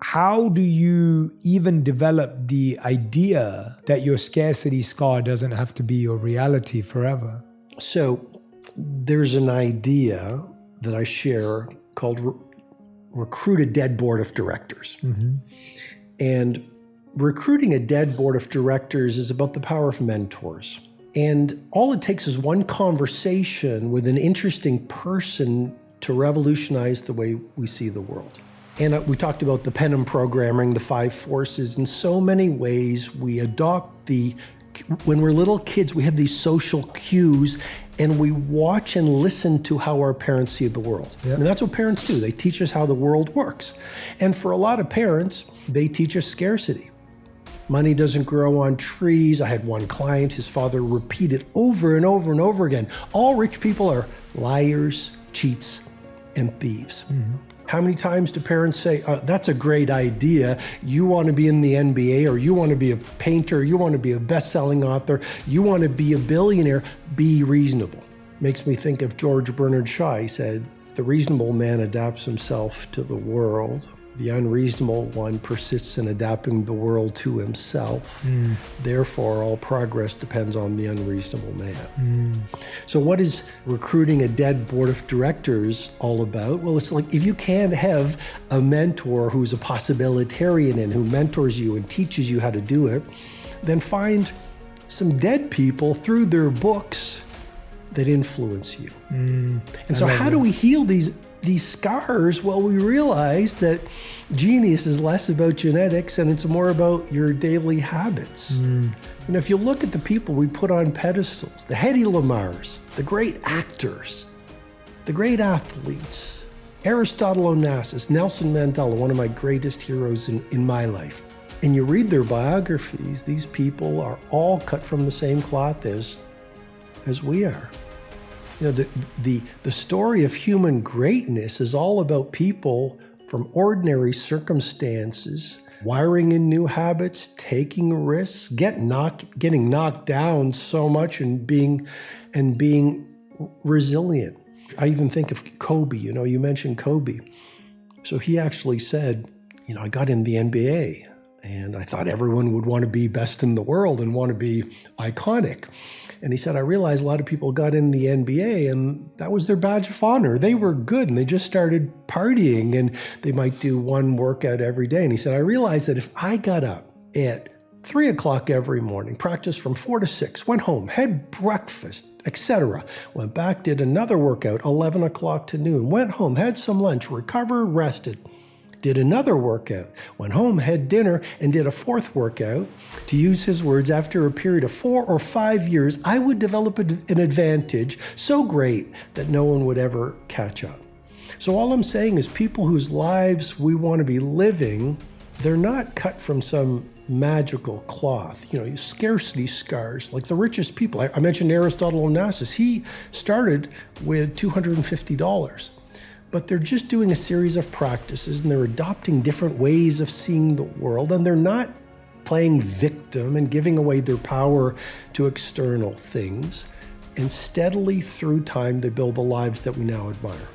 how do you even develop the idea that your scarcity scar doesn't have to be your reality forever? So there's an idea that I share called recruit a dead board of directors. Mm-hmm. And recruiting a dead board of directors is about the power of mentors. And all it takes is one conversation with an interesting person to revolutionize the way we see the world. And we talked about the Penham programming, the 5 forces. In so many ways, we adopt when we're little kids, we have these social cues and we watch and listen to how our parents see the world. Yep. And that's what parents do. They teach us how the world works. And for a lot of parents, they teach us scarcity. Money doesn't grow on trees. I had one client, his father repeated over and over and over again, all rich people are liars, cheats, and thieves. Mm-hmm. How many times do parents say, that's a great idea. You want to be in the NBA, or you want to be a painter, you want to be a best-selling author, you want to be a billionaire, be reasonable. Makes me think of George Bernard Shaw. He said, the reasonable man adapts himself to the world. The unreasonable one persists in adapting the world to himself. Therefore, all progress depends on the unreasonable man. So what is recruiting a dead board of directors all about? Well, it's like if you can't have a mentor who's a possibilitarian and who mentors you and teaches you how to do it, then find some dead people through their books that influence you. And so how do we heal these scars? Well, we realize that genius is less about genetics and it's more about your daily habits. And if you look at the people we put on pedestals, the Hedy Lamars, the great actors, the great athletes, Aristotle Onassis, Nelson Mandela, one of my greatest heroes in my life. And you read their biographies, these people are all cut from the same cloth as we are. You know, the story of human greatness is all about people from ordinary circumstances, wiring in new habits, taking risks, getting knocked down so much and being resilient. I even think of Kobe. You know, you mentioned Kobe. So he actually said, you know, I got in the NBA and I thought everyone would want to be best in the world and want to be iconic. And he said, I realized a lot of people got in the NBA and that was their badge of honor. They were good and they just started partying and they might do one workout every day. And he said, I realized that if I got up at 3 o'clock every morning, practiced from 4 to 6, went home, had breakfast, etc., went back, did another workout, 11 o'clock to noon, went home, had some lunch, recovered, rested, did another workout, went home, had dinner, and did a 4th workout. To use his words, after a period of 4 or 5 years, I would develop an advantage so great that no one would ever catch up. So all I'm saying is people whose lives we want to be living, they're not cut from some magical cloth. You know, scarcity scars, like the richest people. I mentioned Aristotle Onassis. He started with $250. But they're just doing a series of practices and they're adopting different ways of seeing the world, and they're not playing victim and giving away their power to external things. And steadily through time, they build the lives that we now admire.